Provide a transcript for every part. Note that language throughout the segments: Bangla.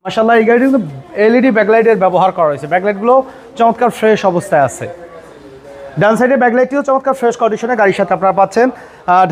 মাশাআল্লাহ এই গাড়িটি কিন্তু এলইডি ব্যাকলাইটের ব্যবহার করা হয়েছে। ব্যাকলাইটগুলো চমৎকার ফ্রেশ অবস্থায় আছে। ডান সাইডে ব্যাকলাইটটিও চমৎকার ফ্রেশ কন্ডিশনে গাড়ির সাথে আপনারা পাচ্ছেন।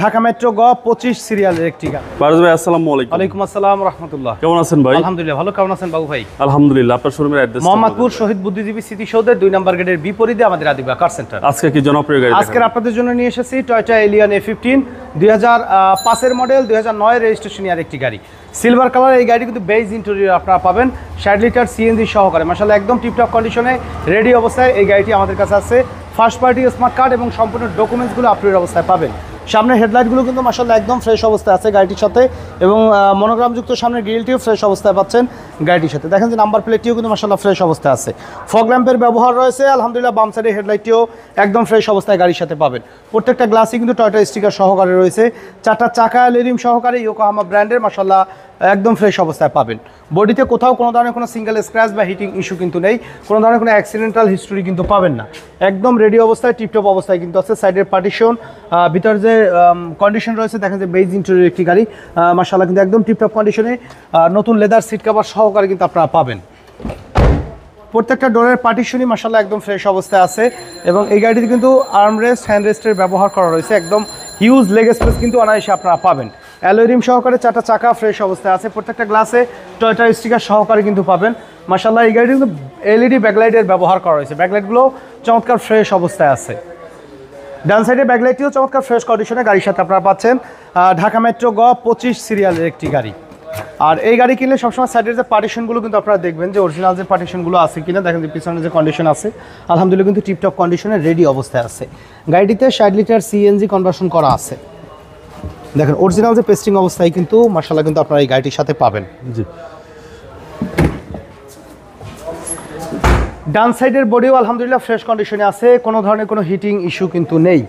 ঢাকা মেট্রো গ 25 সিরিয়ালের একটি গাড়ি। পারভেজ ভাই আসসালামু আলাইকুম। ওয়ালাইকুম আসসালাম রাহমাতুল্লাহ। কেমন আছেন ভাই? আলহামদুলিল্লাহ ভালো। কেমন আছেন বাবু ভাই? আলহামদুলিল্লাহ। আপনার শোরুমের অ্যাড্রেস? মোহাম্মদপুর শহীদ বুদ্ধিজীবী স্মৃতিসৌধের 2 নম্বর গেটের বিপরীতে আমাদের আদিবা কার সেন্টার। আজকে কি জনপ্রিয় গাড়ি? আজকে আপনাদের জন্য নিয়ে এসেছি টয়োটা এলিয়ন A15 2005 এর মডেল, 2009 এর রেজিস্ট্রেশন এর একটি গাড়ি। সিলভার কালার এই গাড়ি কিন্তু বেজ ইন্টেরিয়র আপনারা পাবেন 60 লিটার সিএনজি সহকারে। মাশাআল্লাহ একদম টিপটপ কন্ডিশনে রেডি অবস্থায় এই গাড়িটি আমাদের কাছে আছে। ফার্স্ট পার্টি স্মার্ট কার্ড এবং সম্পূর্ণ ডকুমেন্টসগুলো আপডেট অবস্থায় পাবেন। সামনের হেডলাইটগুলো কিন্তু মাশাআল্লাহ একদম ফ্রেশ অবস্থায় আছে গাড়িটির সাথে, এবং মনোগ্রামযুক্ত সামনের গ্রিলটিও ফ্রেশ অবস্থায় পাচ্ছেন গাড়িটির সাথে। দেখেন যে নাম্বার প্লেটটিও কিন্তু মাশাআল্লাহ ফ্রেশ অবস্থায় আছে। ফগ ল্যাম্পের ব্যবহার রয়েছে আলহামদুলিল্লাহ। বাম সাইডের হেডলাইটটিও একদম ফ্রেশ অবস্থায় গাড়ির সাথে পাবেন। প্রত্যেকটা গ্লাসই কিন্তু টয়োটা স্টিকার সহকারে রয়েছে। 4টা চাকা এলইডি সহকারে ইয়োকোহামা ব্র্যান্ডের মাশাআল্লাহ একদম ফ্রেশ অবস্থায় পাবেন। বডিতে কোথাও কোনো ধরনের কোনো সিঙ্গেল স্ক্র্যাচ বা হিটিং ইস্যু কিন্তু নেই। কোনো ধরনের কোনো অ্যাক্সিডেন্টাল হিস্ট্রি কিন্তু পাবেন না। একদম রেডি অবস্থায় টিপটপ অবস্থায় কিন্তু আছে। সাইডের পার্টিশন, ভিতর যে কন্ডিশন রয়েছে দেখেন যে বেজ ইন্টেরিয়র একটি গাড়ি মাশাআল্লাহ কিন্তু একদম টিপটপ কন্ডিশনে নতুন লেদার সিট কভার সহকারে কিন্তু আপনারা পাবেন। প্রত্যেকটা ডোরের পার্টিশনই মাশাআল্লাহ একদম ফ্রেশ অবস্থায় আছে, এবং এই গাড়িতে কিন্তু আর্মরেস্ট হ্যান্ডরেস্টের ব্যবহার করা রয়েছে। একদম হিউজ লেগ স্পেস কিন্তু অনায়াসে আপনারা পাবেন। অ্যালয় রিম সহকারে 4টা চাকা ফ্রেশ অবস্থায় আছে। প্রত্যেকটা গ্লাসে টয়োটা স্টিকার সহকারে কিন্তু পাবেন। মাশাআল্লাহ এই গাড়িটি কিন্তু এলইডি ব্যাকলাইটের ব্যবহার করা হয়েছে। ব্যাকলাইটগুলো চমৎকার ফ্রেশ অবস্থায় আছে। ডান সাইডে ব্যাকলাইটটিও চমৎকার ফ্রেশ কন্ডিশনে গাড়ির সাথে আপনারা পাচ্ছেন। ঢাকা মেট্রো গ 25 সিরিয়ালের একটি গাড়ি। আর এই গাড়ি কিনলে সবসময় সাইডের যে পার্টিশনগুলো কিন্তু আপনারা দেখবেন যে অরিজিনাল যে পার্টিশনগুলো আছে কিনা। দেখেন যে পিছনে যে কন্ডিশন আছে আলহামদুলিল্লাহ কিন্তু টিপটপ কন্ডিশনে রেডি অবস্থায় আছে। গাড়িটিতে 60 লিটার সিএনজি কনভার্সন করা আছে। দেখেন অরিজিনাল যে পেস্টিং অবস্থায় কিন্তু মাশাআল্লাহ কিন্তু আপনারা এই গাড়িটির সাথে পাবেন। জি, ডান সাইডের বডিও আলহামদুলিল্লাহ ফ্রেশ কন্ডিশনে আছে। কোনো ধরনের কোনো হিটিং ইস্যু কিন্তু নেই।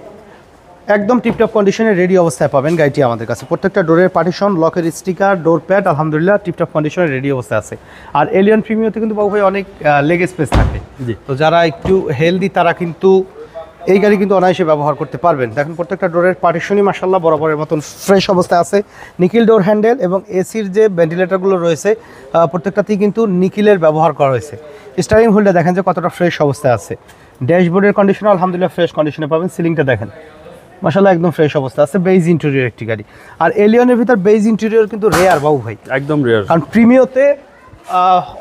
একদম টিপটপ কন্ডিশনে রেডি অবস্থায় পাবেন গাড়িটি আমাদের কাছে। প্রত্যেকটা ডোরের পার্টিশন, লকের স্টিকার, ডোর প্যাড আলহামদুলিল্লাহ টিপটপ কন্ডিশনে রেডি অবস্থায় আছে। আর এলিয়ন প্রিমিয়ামতে কিন্তু বাবু ভাই অনেক লেগ স্পেস থাকে। জি, তো যারা একটু হেলদি তারা কিন্তু এই গাড়ি কিন্তু অনায়াসে ব্যবহার করতে পারবেন। দেখেন প্রত্যেকটা ডোরের পার্টিশনই মাশাআল্লাহ বরাবরের মতন ফ্রেশ অবস্থায় আছে। নিকিল ডোর হ্যান্ডেল এবং এসির যে ভেন্টিলেটরগুলো রয়েছে প্রত্যেকটাতেই কিন্তু নিকিলের ব্যবহার করা হয়েছে। স্টারিং হুইলটা দেখেন যে কতটা ফ্রেশ অবস্থায় আছে। ড্যাশবোর্ডের কন্ডিশন আলহামদুলিল্লাহ ফ্রেশ কন্ডিশনে পাবেন। সিলিংটা দেখেন মাশাআল্লাহ একদম ফ্রেশ অবস্থা আছে। বেজ ইন্টেরিয়র একটি গাড়ি। আর এলিয়নের ভিতর বেজ ইন্টেরিয়র কিন্তু রেয়ার বাবু ভাই, একদম রেয়ার। কারণ প্রিমিয়তে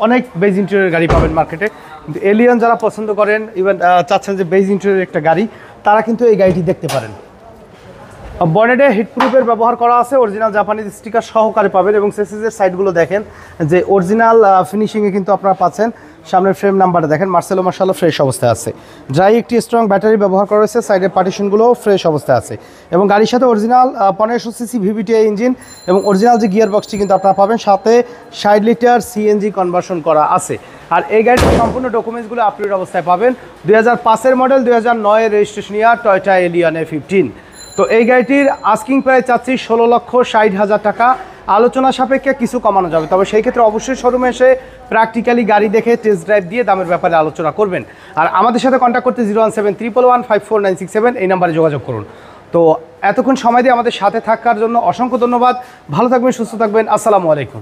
অনেক বেজ ইন্টেরিয়র গাড়ি পাবেন মার্কেটে, কিন্তু এলিয়ন যারা পছন্দ করেন ইভেন চাচ্ছেন যে বেজ ইন্টেরিয়র একটা গাড়ি, তারা কিন্তু এই গাড়িটি দেখতে পারেন। বনেটে হিটপ্রুফের ব্যবহার করা আছে। অরিজিনাল জাপানিজ স্টিকার সহকারে পাবেন, এবং সেসিসের সাইডগুলো দেখেন যে অরিজিনাল ফিনিশিংয়ে কিন্তু আপনারা পাচ্ছেন। সামনের ফ্রেম নাম্বারটা দেখেন মার্সেলো মাশাআল্লাহ ফ্রেশ অবস্থায় আছে। ড্রাই একটি স্ট্রং ব্যাটারি ব্যবহার করা হয়েছে। সাইডের পার্টিশনগুলোও ফ্রেশ অবস্থায় আছে, এবং গাড়ির সাথে অরিজিনাল 1500 সিসি ভিভিটিআই ইঞ্জিন এবং অরিজিনাল যে গিয়ার বক্সটি কিন্তু আপনারা পাবেন। সাথে 60 লিটার সিএনজি কনভার্সন করা আছে। আর এই গাড়ির সম্পূর্ণ ডকুমেন্টসগুলো আপডেট অবস্থায় পাবেন। 2005 এর মডেল, 2009 এর রেজিস্ট্রেশন ইয়ার, টয়োটা এলিয়ন A15। তো এই গাড়িটির আস্কিং প্রাইস চাচ্ছি 16,60,000 টাকা। আলোচনা সাপেক্ষে কিছু কমানো যাবে, তবে সেই ক্ষেত্রে অবশ্যই শোরুমে এসে প্র্যাকটিক্যালি গাড়ি দেখে টেস্ট ড্রাইভ দিয়ে দামের ব্যাপারে আলোচনা করবেন। আর আমাদের সাথে কন্ট্যাক্ট করতে 01711154967 এই নাম্বারে যোগাযোগ করুন। তো এতক্ষণ সময় দিয়ে আমাদের সাথে থাকার জন্য অসংখ্য ধন্যবাদ। ভালো থাকবেন, সুস্থ থাকবেন। আসসালামু আলাইকুম।